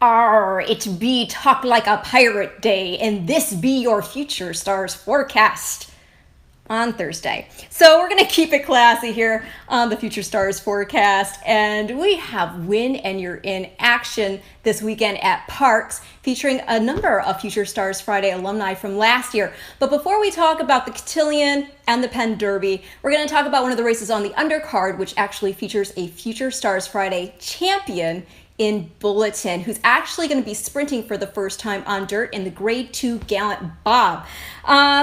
It be Talk Like a Pirate Day, and this be your Future Stars forecast on Thursday. So we're going to keep it classy here on the Future Stars forecast, and we have Win and You're In action this weekend at Parks, featuring a number of Future Stars Friday alumni from last year. But before we talk about the Cotillion and the Penn Derby, we're going to talk about one of the races on the undercard, which actually features a Future Stars Friday champion in Bulletin, who's actually going to be sprinting for the first time on dirt in the Grade 2 Gallant Bob.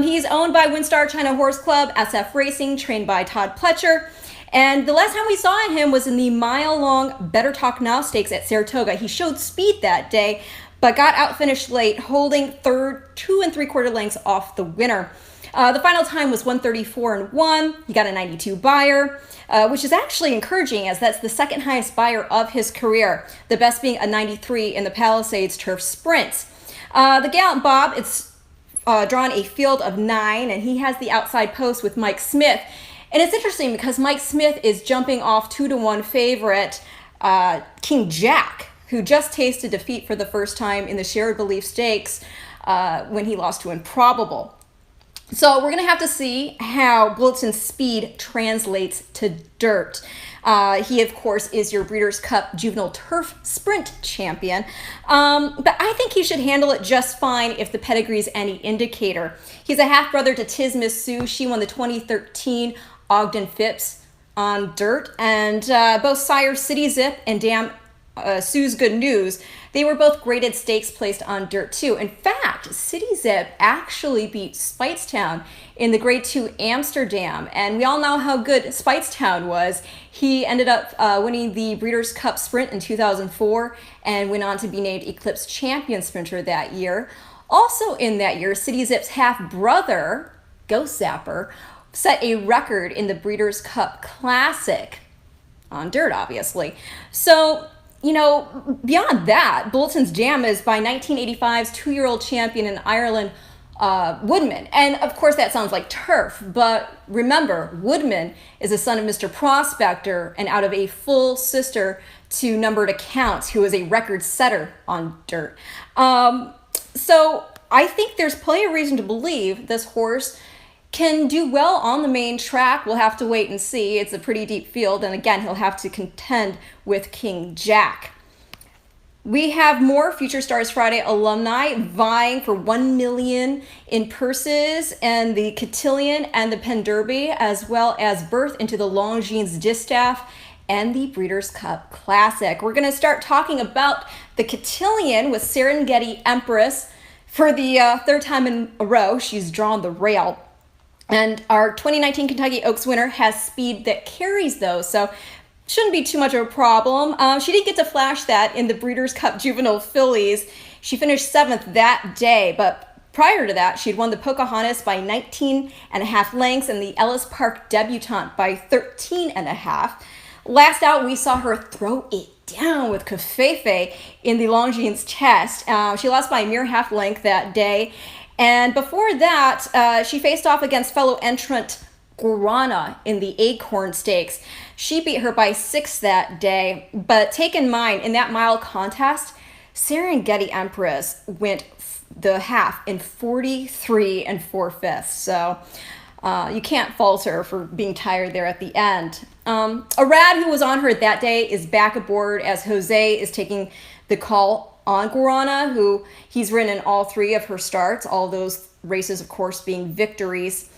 He's owned by Windstar China Horse Club, SF Racing, trained by Todd Pletcher. And the last time we saw him was in the mile-long Better Talk Now Stakes at Saratoga. He showed speed that day, but got outfinished late, holding third, 2 3/4 lengths off the winner. The final time was 1:34.1. He got a 92 buyer, which is actually encouraging, as that's the second highest buyer of his career, the best being a 93 in the Palisades Turf Sprint. The Gallant Bob, it's drawn a field of 9, and he has the outside post with Mike Smith. And it's interesting because Mike Smith is jumping off 2-1 favorite King Jack, who just tasted defeat for the first time in the Shared Belief Stakes when he lost to Improbable. So we're going to have to see how Bulletin's speed translates to dirt. He, of course, is your Breeders' Cup Juvenile Turf Sprint champion. But I think he should handle it just fine if the pedigree's any indicator. He's a half-brother to Tis Miss Sue. She won the 2013 Ogden Phipps on dirt. And both sire City Zip and Dam Sue's Good News, they were both graded stakes placed on dirt too. In fact, City Zip actually beat Speightstown in the Grade 2 Amsterdam, and we all know how good Speightstown was. He ended up winning the Breeders' Cup Sprint in 2004 and went on to be named Eclipse Champion Sprinter that year. Also in that year, City Zip's half-brother, Ghost Zapper, set a record in the Breeders' Cup Classic on dirt, obviously. So, you know, beyond that, Bulletin's jam is by 1985's 2-year-old champion in Ireland, Woodman. And of course that sounds like turf, but remember, Woodman is a son of Mr. Prospector and out of a full sister to Numbered Accounts, who is a record setter on dirt. So I think there's plenty of reason to believe this horse can do well on the main track. We'll have to wait and see. It's a pretty deep field, and again, he'll have to contend with King Jack. We have more Future Stars Friday alumni vying for $1 million in purses and the Cotillion and the Penn Derby, as well as berth into the Longines Distaff and the Breeders' Cup Classic. We're going to start talking about the Cotillion with Serengeti Empress. For the third time in a row, she's drawn the rail. And our 2019 Kentucky Oaks winner has speed that carries those, so shouldn't be too much of a problem. She didn't get to flash that in the Breeders' Cup Juvenile Fillies. She finished 7th that day, but prior to that, she'd won the Pocahontas by 19.5 lengths and the Ellis Park Debutante by 13.5. Last out, we saw her throw it down with Covfefe in the Longines Test. She lost by a mere half length that day. And before that, she faced off against fellow entrant Guarana in the Acorn Stakes. She beat her by 6 that day, but take in mind, in that mile contest, Serengeti Empress went the half in 43 4/5. So you can't fault her for being tired there at the end. Arad, who was on her that day, is back aboard as Jose is taking the call on Guarana, who he's ridden in all 3 of her starts, all those races, of course, being victories,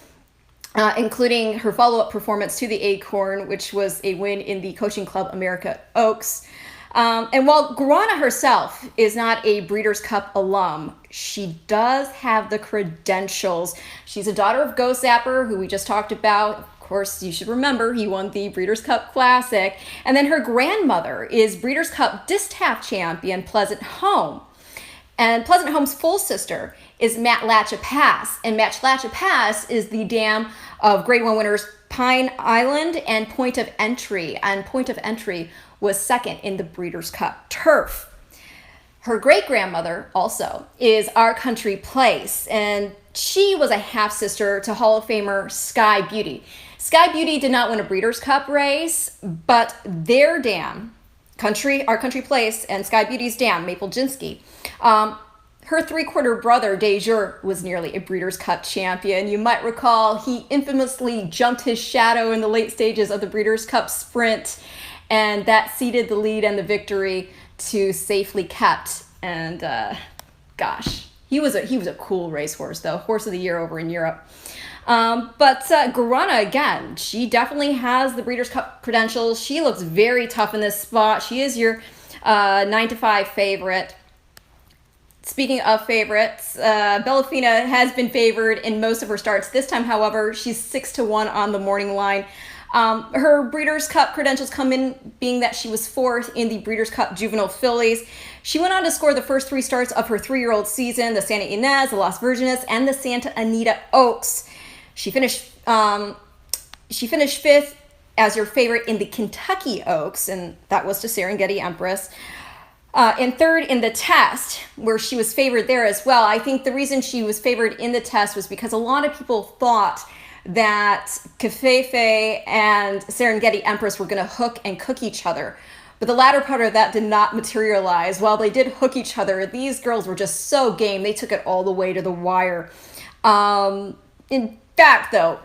including her follow-up performance to the Acorn, which was a win in the Coaching Club America Oaks. And while Guarana herself is not a Breeders' Cup alum, she does have the credentials. She's a daughter of Ghost Zapper, who we just talked about. Of course, you should remember he won the Breeders' Cup Classic. And then her grandmother is Breeders' Cup Distaff champion Pleasant Home. And Pleasant Home's full sister is Matlacha Pass. And Matlacha Pass is the dam of Grade 1 winners Pine Island and Point of Entry. And Point of Entry was second in the Breeders' Cup Turf. Her great-grandmother also is Our Country Place, and she was a half-sister to Hall of Famer Sky Beauty. Sky Beauty did not win a Breeders' Cup race, but their dam, Our Country Place and Sky Beauty's Dam, Maple Jinsky. Her three-quarter brother, Dejour, was nearly a Breeders' Cup champion. You might recall he infamously jumped his shadow in the late stages of the Breeders' Cup sprint, and that ceded the lead and the victory to Safely Kept. And gosh, he was a cool racehorse, though. Horse of the Year over in Europe. But Guarana, again, she definitely has the Breeders' Cup credentials. She looks very tough in this spot. She is your 9-5 favorite. Speaking of favorites, Fina has been favored in most of her starts. This time, however, she's 6-1 on the morning line. Her Breeders' Cup credentials come in being that she was fourth in the Breeders' Cup Juvenile Fillies. She went on to score the first three starts of her 3-year-old season, the Santa Ynez, the Las Virgenes, and the Santa Anita Oaks. She finished fifth as your favorite in the Kentucky Oaks, and that was to Serengeti Empress. And third in the test, where she was favored there as well. I think the reason she was favored in the test was because a lot of people thought that Cafefe and Serengeti Empress were going to hook and cook each other. But the latter part of that did not materialize. While they did hook each other, these girls were just so game. They took it all the way to the wire. In fact, though,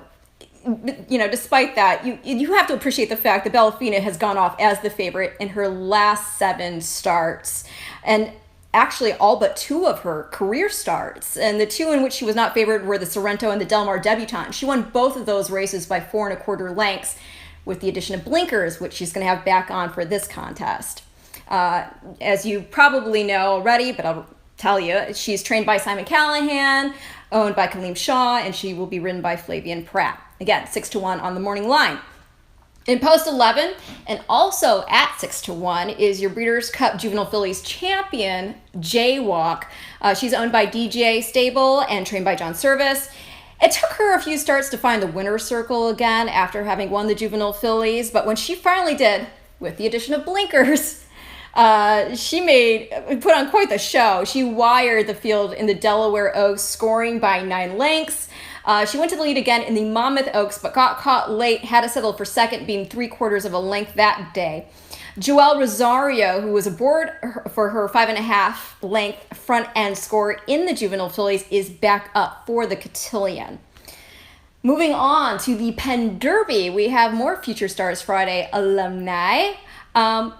despite that, you have to appreciate the fact that Fina has gone off as the favorite in her last 7 starts, and actually all but 2 of her career starts. And the 2 in which she was not favored were the Sorrento and the Del Mar Debutante. She won both of those races by 4 1/4 lengths, with the addition of blinkers, which she's going to have back on for this contest. As you probably know already, but I'll tell you, she's trained by Simon Callahan, owned by Kaleem Shaw, and she will be ridden by Flavian Pratt. Again, 6-1 on the morning line. In post 11, and also at 6-1, is your Breeders' Cup Juvenile Fillies champion, Jaywalk. She's owned by DJ Stable and trained by John Service. It took her a few starts to find the winner's circle again after having won the Juvenile Fillies, but when she finally did, with the addition of blinkers, she put on quite the show. She wired the field in the Delaware Oaks, scoring by 9 lengths. She went to the lead again in the Monmouth Oaks, but got caught late, had to settle for second, being 3/4 of a length that day. Joelle Rosario, who was aboard for her 5.5 length front end score in the Juvenile Fillies, is back up for the Cotillion. Moving on to the Penn Derby, we have more Future Stars Friday alumni.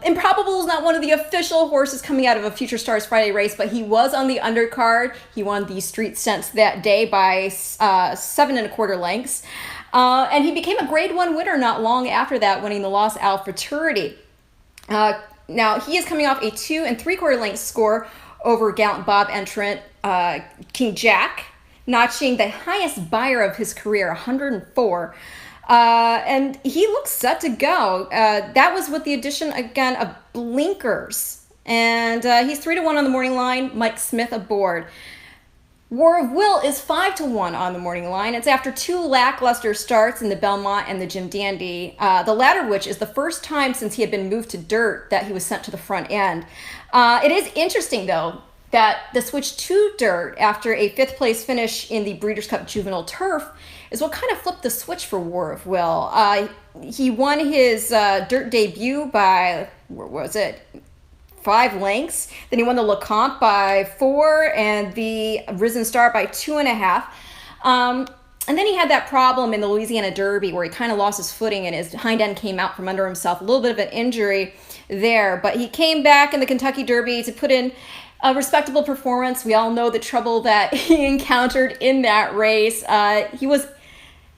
Improbable is not one of the official horses coming out of a Future Stars Friday race, but he was on the undercard. He won the street stunts that day by 7 1/4 lengths. And he became a Grade 1 winner not long after that, winning the Los Al Futurity. Now, he is coming off a 2 3/4 length score over Gallant Bob entrant King Jack, notching the highest buyer of his career, 104. And he looks set to go. That was with the addition, again, of blinkers. And he's 3-1 on the morning line. Mike Smith aboard. War of Will is 5-1 on the morning line. It's after 2 lackluster starts in the Belmont and the Jim Dandy, the latter of which is the first time since he had been moved to dirt that he was sent to the front end. It is interesting, though, that the switch to dirt after a 5th place finish in the Breeders' Cup Juvenile Turf is what kind of flipped the switch for War of Will. He won his dirt debut by, 5 lengths. Then he won the LeCompte by 4 and the Risen Star by 2.5. And then he had that problem in the Louisiana Derby where he kind of lost his footing and his hind end came out from under himself. A little bit of an injury there. But he came back in the Kentucky Derby to put in a respectable performance. We all know the trouble that he encountered in that race. He was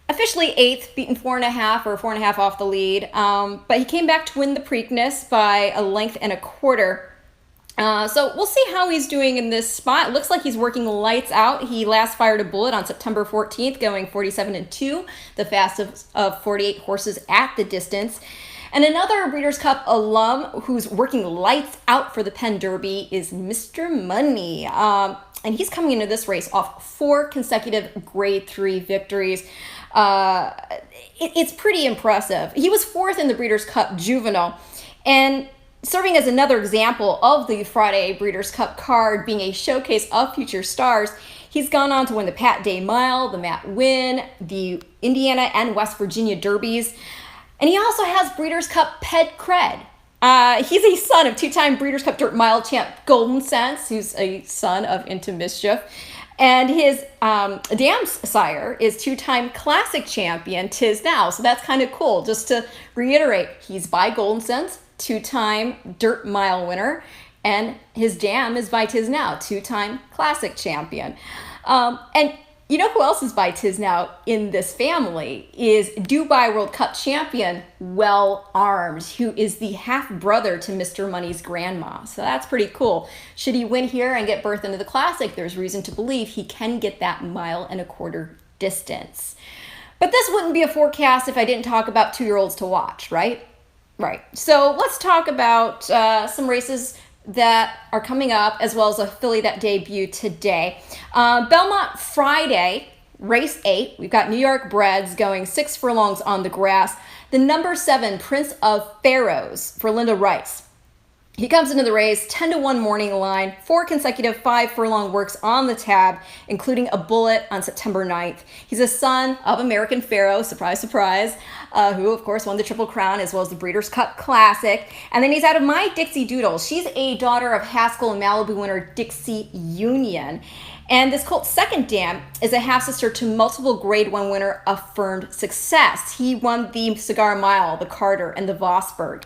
officially 8th, beaten 4.5 or 4.5 off the lead. But he came back to win the Preakness by 1 1/4 lengths. So we'll see how he's doing in this spot. It looks like he's working lights out. He last fired a bullet on September 14th, going 47-2, the fastest of 48 horses at the distance. And another Breeders' Cup alum who's working lights out for the Penn Derby is Mr. Money. And he's coming into this race off 4 consecutive Grade 3 victories. It's pretty impressive. He was 4th in the Breeders' Cup Juvenile, and serving as another example of the Friday Breeders' Cup card being a showcase of future stars, he's gone on to win the Pat Day Mile, the Matt Winn, the Indiana and West Virginia Derbies, and he also has Breeders' Cup ped cred. He's a son of two-time Breeders' Cup Dirt Mile champ Golden Sense, who's a son of Into Mischief. And his dam's sire is two-time classic champion Tiz Now. So that's kind of cool. Just to reiterate, he's by Golden Sense, two-time Dirt Mile winner. And his dam is by Tiz Now, two-time classic champion. And you know who else is by Tiz Now in this family is Dubai World Cup champion Well Arms, who is the half-brother to Mr. Money's grandma. So that's pretty cool. Should he win here and get berth into the Classic, there's reason to believe he can get that 1.25 mile distance. But this wouldn't be a forecast if I didn't talk about 2-year-olds to watch, right? Right. So let's talk about some races that are coming up, as well as a filly that debuted today. Belmont Friday, race 8. We've got New York breds going 6 furlongs on the grass. The number 7, Prince of Pharaohs for Linda Rice. He comes into the race, 10-1 morning line, 4 consecutive 5-furlong works on the tab, including a bullet on September 9th. He's a son of American Pharoah, surprise, surprise, who, of course, won the Triple Crown as well as the Breeders' Cup Classic. And then he's out of My Dixie Doodle. She's a daughter of Haskell and Malibu winner Dixie Union. And this colt's second dam is a half-sister to multiple Grade 1 winner Affirmed Success. He won the Cigar Mile, the Carter, and the Vosburg.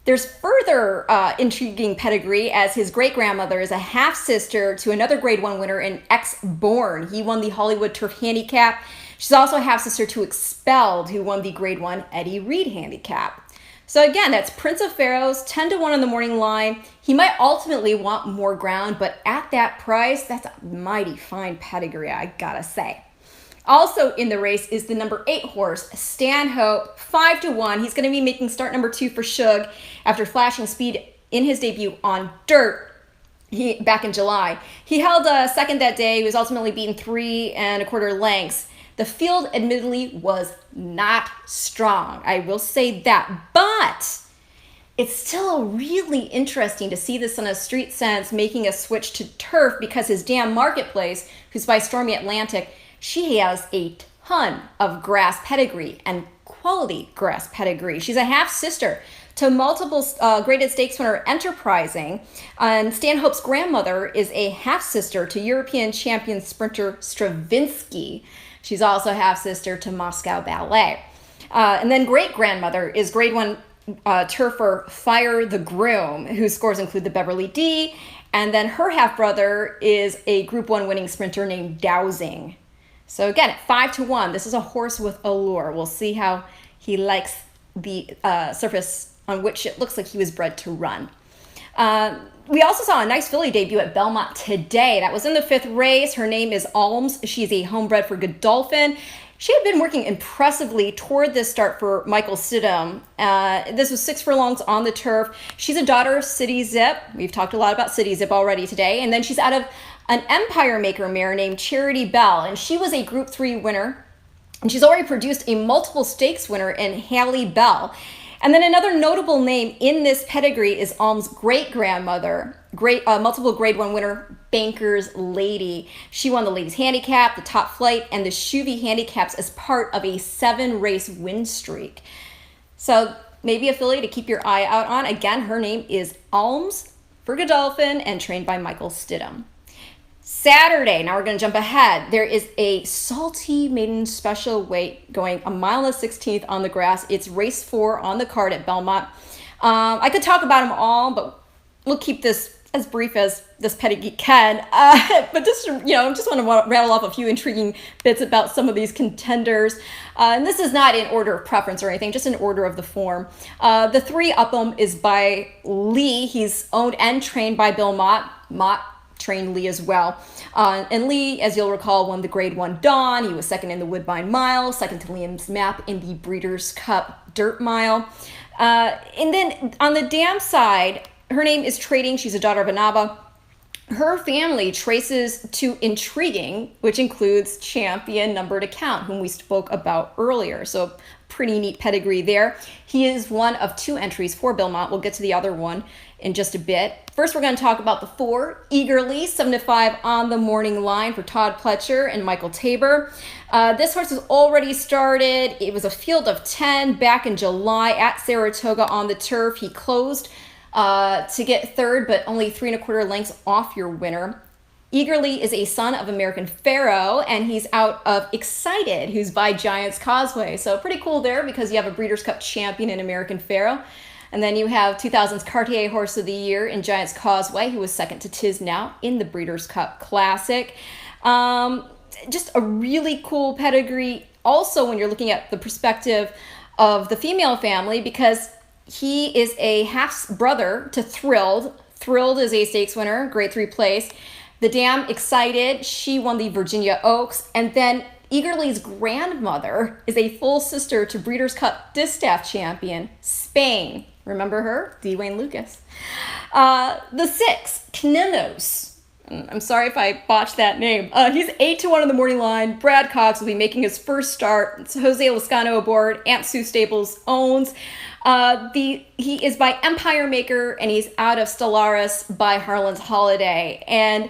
There's further intriguing pedigree, as his great-grandmother is a half-sister to another Grade 1 winner in X-Born. He won the Hollywood Turf Handicap. She's also a half-sister to Expelled, who won the Grade 1 Eddie Reed Handicap. So again, that's Prince of Pharaohs, 10-1 on the morning line. He might ultimately want more ground, but at that price, that's a mighty fine pedigree, I gotta say. Also in the race is the number 8 horse, Stanhope, 5-1. He's going to be making start number 2 for Shug after flashing speed in his debut on dirt back in July. He held second that day. He was ultimately beaten 3 1/4 lengths. The field admittedly was not strong, I will say that, but it's still really interesting to see this on a street sense making a switch to turf, because his dam Marketplace, who's by Stormy Atlantic, she has a ton of grass pedigree and quality grass pedigree. She's a half-sister to multiple graded stakes winner Enterprising, and Stanhope's grandmother is a half-sister to European champion sprinter Stravinsky. She's also half-sister to Moscow Ballet. And then great-grandmother is Grade 1 turfer Fire the Groom, whose scores include the Beverly D, and then her half-brother is a Group 1 winning sprinter named Dowsing. So again, at 5-1, this is a horse with allure. We'll see how he likes the surface on which it looks like he was bred to run. We also saw a nice filly debut at Belmont today. That was in the 5th race. Her name is Alms. She's a homebred for Godolphin. She had been working impressively toward this start for Michael Stidham. This was 6 furlongs on the turf. She's a daughter of City Zip. We've talked a lot about City Zip already today. And then she's out of an Empire Maker mare named Charity Bell, and she was a Group 3 winner. And she's already produced a multiple stakes winner in Hallie Bell. And then another notable name in this pedigree is Alm's great-grandmother, multiple Grade 1 winner, Banker's Lady. She won the Ladies Handicap, the Top Flight, and the Chuvy Handicaps as part of a 7-race win streak. So maybe a filly to keep your eye out on. Again, her name is Alms for Godolphin and trained by Michael Stidham. Saturday, now we're going to jump ahead. There is a Salty Maiden special weight going 1.16 on the grass. It's race 4 on the card at Belmont. I could talk about them all, but we'll keep this as brief as this pedigree can. But just, just want to rattle off a few intriguing bits about some of these contenders. And this is not in order of preference or anything, just in order of the form. The 3 Upham is by Lee. He's owned and trained by Bill Mott. Mott trained Lee as well. And Lee, as you'll recall, won the Grade 1 Dawn. He was second in the Woodbine Mile, second to Liam's Map in the Breeders' Cup Dirt Mile. And then on the dam side, her name is Trading. She's a daughter of Anaba. Her family traces to Intriguing, which includes champion Numbered Account, whom we spoke about earlier. So pretty neat pedigree there. He is one of 2 entries for Belmont. We'll get to the other one in just a bit. First, we're going to talk about the 4, Eagerly, 7-5 on the morning line for Todd Pletcher and Michael Tabor. This horse has already started. It was a field of 10 back in July at Saratoga on the turf. He closed to get third, but only 3 1/4 lengths off your winner. Eagerly is a son of American Pharaoh, and he's out of Excited, who's by Giants Causeway. So pretty cool there because you have a Breeders' Cup champion in American Pharaoh. And then you have 2000's Cartier Horse of the Year in Giants Causeway, who was second to Tiz Now in the Breeders' Cup Classic. Just a really cool pedigree also when you're looking at the perspective of the female family, because he is a half-brother to Thrilled. Thrilled is a stakes winner, grade 3 place. The dam Excited, she won the Virginia Oaks. And then Eagerly's grandmother is a full sister to Breeders' Cup Distaff champion, Spain. Remember her? Dwayne Lucas. The 6, Knenos. I'm sorry if I botched that name. He's 8-1 on the morning line. Brad Cox will be making his first start. It's Jose Lascano aboard. Aunt Sue Staples owns. He is by Empire Maker, and he's out of Stellaris by Harlan's Holiday. And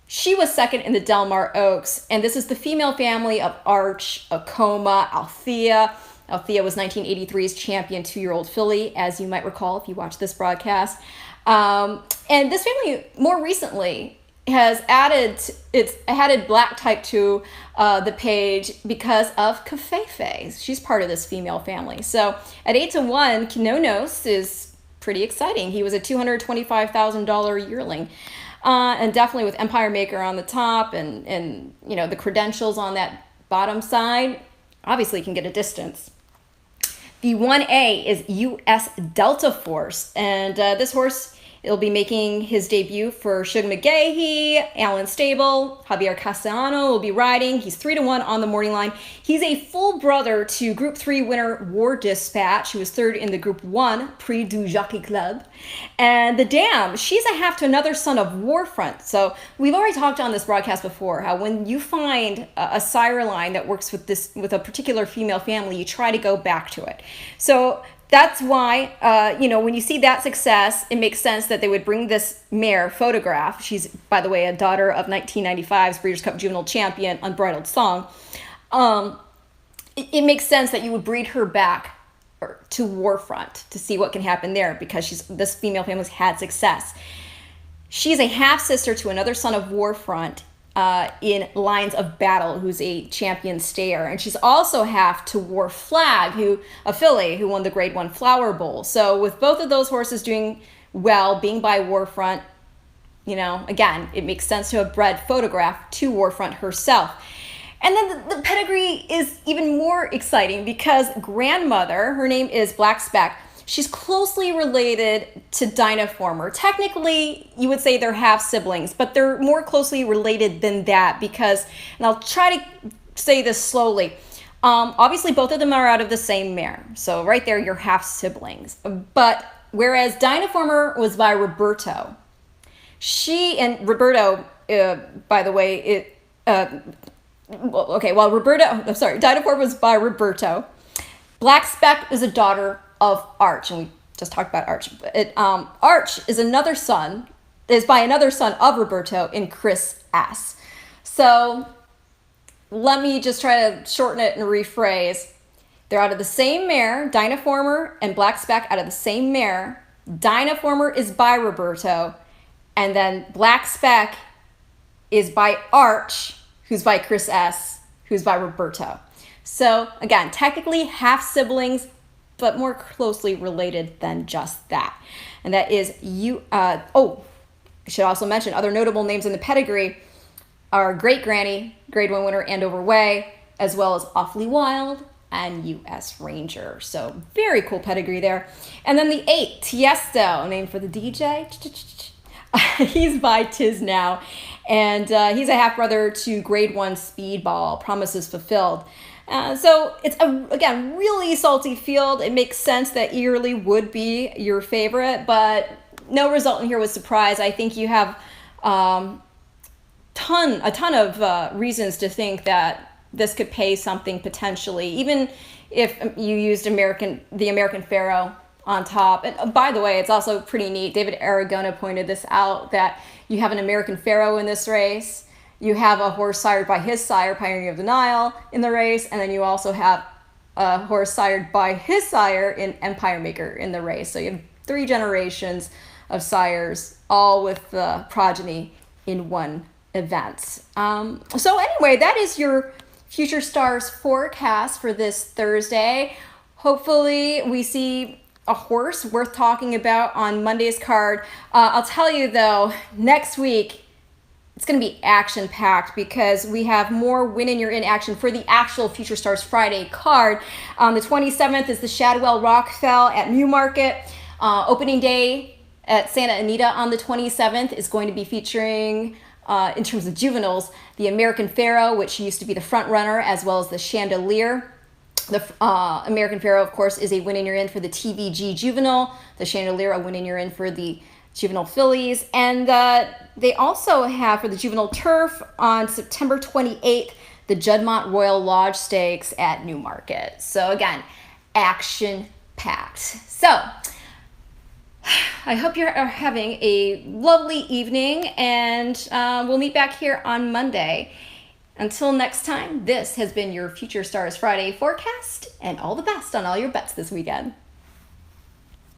she was second in the Del Mar Oaks. And this is the female family of Arch, Acoma, Althea. Althea was 1983's champion 2-year-old filly, as you might recall if you watched this broadcast. And this family, more recently, has added black type to the page because of Cafefe. She's part of this female family. So at 8-1, Kinonos is pretty exciting. He was a $225,000 yearling. And definitely with Empire Maker on the top and you know the credentials on that bottom side, obviously can get a distance. The 1A is US Delta Force, and this horse, it'll be making his debut for Shug McGahee, Alan Stable, Javier Castellano will be riding. He's 3-1 on the morning line. He's a full brother to Group 3 winner War Dispatch, who was third in the Group 1 Prix du Jockey Club. And the dam, she's a half to another son of Warfront. So we've already talked on this broadcast before how when you find a sire line that works with a particular female family, you try to go back to it. So that's why, when you see that success, it makes sense that they would bring this mare Photograph. She's, by the way, a daughter of 1995's Breeders' Cup Juvenile Champion, Unbridled Song. It makes sense that you would breed her back to Warfront to see what can happen there because this female family's had success. She's a half-sister to another son of Warfront, in Lines of Battle, who's a champion stayer. And she's also half to War Flag, a filly who won the Grade 1 Flower Bowl. So with both of those horses doing well, being by Warfront, again, it makes sense to have bred Photograph to Warfront herself. And then the pedigree is even more exciting because grandmother, her name is Black Speck. She's closely related to Dynaformer. Technically, you would say they're half siblings, but they're more closely related than that because, and I'll try to say this slowly, obviously both of them are out of the same mare. So right there, you're half siblings. But whereas Dynaformer was by Roberto, Roberto, by the way, Dynaformer was by Roberto. Black Speck is a daughter of Arch, and we just talked about Arch. Arch is by another son of Roberto in Chris S. So let me just try to shorten it and rephrase. They're out of the same mare, Dynaformer and Black Speck out of the same mare. Dynaformer is by Roberto, and then Black Speck is by Arch, who's by Chris S., who's by Roberto. So again, technically half siblings, but more closely related than just that. And that is I should also mention other notable names in the pedigree are Great Granny, Grade 1 winner Andover Way, as well as Awfully Wild and US Ranger. So very cool pedigree there. And then the 8, Tiesto, named for the DJ. He's by Tiz Now. And he's a half-brother to Grade 1 Speedball, Promises Fulfilled. So it's, again, really salty field. It makes sense that Eagerly would be your favorite, but no result in here was surprise. I think you have a ton of reasons to think that this could pay something potentially, even if you used the American Pharaoh on top. And by the way, it's also pretty neat. David Aragona pointed this out, that you have an American Pharaoh in this race. You have a horse sired by his sire, Pioneer of the Nile, in the race. And then you also have a horse sired by his sire in Empire Maker in the race. So you have 3 generations of sires, all with the progeny in one event. So anyway, that is your Future Stars forecast for this Thursday. Hopefully we see a horse worth talking about on Monday's card. I'll tell you though, next week it's going to be action-packed because we have more Win and You're In action for the actual Future Stars Friday card. On the 27th is the Shadwell Rockfell at Newmarket. Opening day at Santa Anita on the 27th is going to be featuring, in terms of juveniles, the American Pharaoh, which used to be the front runner, as well as the Chandelier. The American Pharaoh, of course, is a Win and You're In for the TVG Juvenile. The Chandelier, a Win and You're In for the Juvenile Fillies. And they also have, for the Juvenile Turf, on September 28th, the Juddmonte Royal Lodge Stakes at Newmarket. So again, action-packed. So I hope you're having a lovely evening, and we'll meet back here on Monday. Until next time, this has been your Future Stars Friday forecast, and all the best on all your bets this weekend.